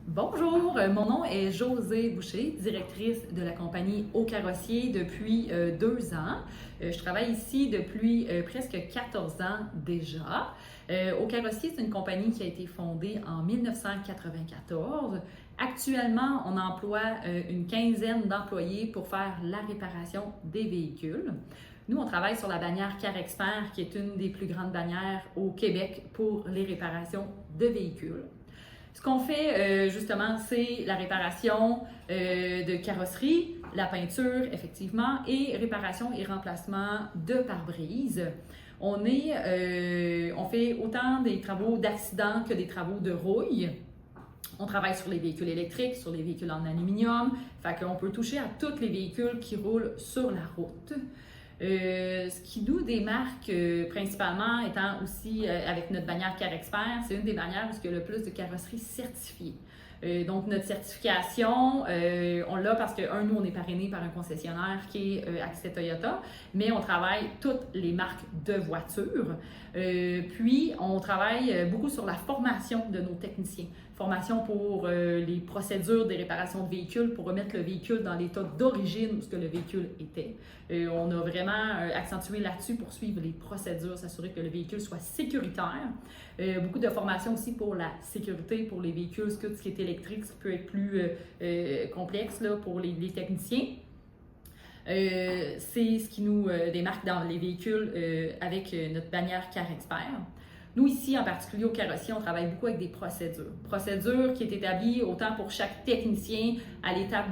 Bonjour, mon nom est Josée Boucher, directrice de la compagnie Au Carrossier depuis 2 ans. Je travaille ici depuis presque 14 ans déjà. Au Carrossier, c'est une compagnie qui a été fondée en 1994. Actuellement, on emploie une quinzaine d'employés pour faire la réparation des véhicules. Nous, on travaille sur la bannière CarExpert, qui est une des plus grandes bannières au Québec pour les réparations de véhicules. Ce qu'on fait, justement, c'est la réparation de carrosserie, la peinture, effectivement, et réparation et remplacement de pare-brise. On fait autant des travaux d'accident que des travaux de rouille. On travaille sur les véhicules électriques, sur les véhicules en aluminium, fait qu'on peut toucher à tous les véhicules qui roulent sur la route. Ce qui nous démarque principalement étant aussi avec notre bannière CarExpert, c'est une des bannières où il y a le plus de carrosseries certifiées. Donc, notre certification, on l'a parce que, nous, on est parrainé par un concessionnaire qui est Accès Toyota, mais on travaille toutes les marques de voitures. Puis, on travaille beaucoup sur la formation de nos techniciens. Formation pour les procédures des réparations de véhicules, pour remettre le véhicule dans l'état d'origine où ce que le véhicule était. On a vraiment accentué là-dessus pour suivre les procédures, s'assurer que le véhicule soit sécuritaire. Beaucoup de formation aussi pour la sécurité, pour les véhicules, ce qui est électrique, ce qui peut être plus complexe là, pour les techniciens. C'est ce qui nous démarque dans les véhicules avec notre bannière CarExpert. Nous, ici, en particulier au carrossier, on travaille beaucoup avec des procédures. Procédures qui est établie autant pour chaque technicien à l'étape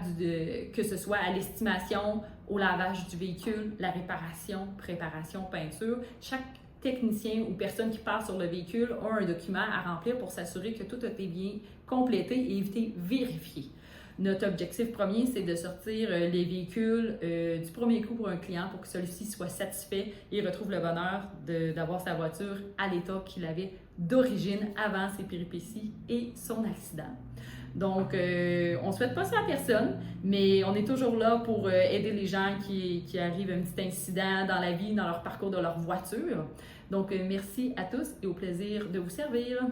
que ce soit à l'estimation, au lavage du véhicule, la réparation, préparation, peinture. Chaque technicien ou personne qui passe sur le véhicule a un document à remplir pour s'assurer que tout a été bien complété et éviter vérifier. Notre objectif premier, c'est de sortir les véhicules du premier coup pour un client pour que celui-ci soit satisfait et retrouve le bonheur d'avoir sa voiture à l'état qu'il avait d'origine avant ses péripéties et son accident. Donc, on ne souhaite pas ça à personne, mais on est toujours là pour aider les gens qui arrivent à un petit incident dans la vie, dans leur parcours de leur voiture. Donc, merci à tous et au plaisir de vous servir.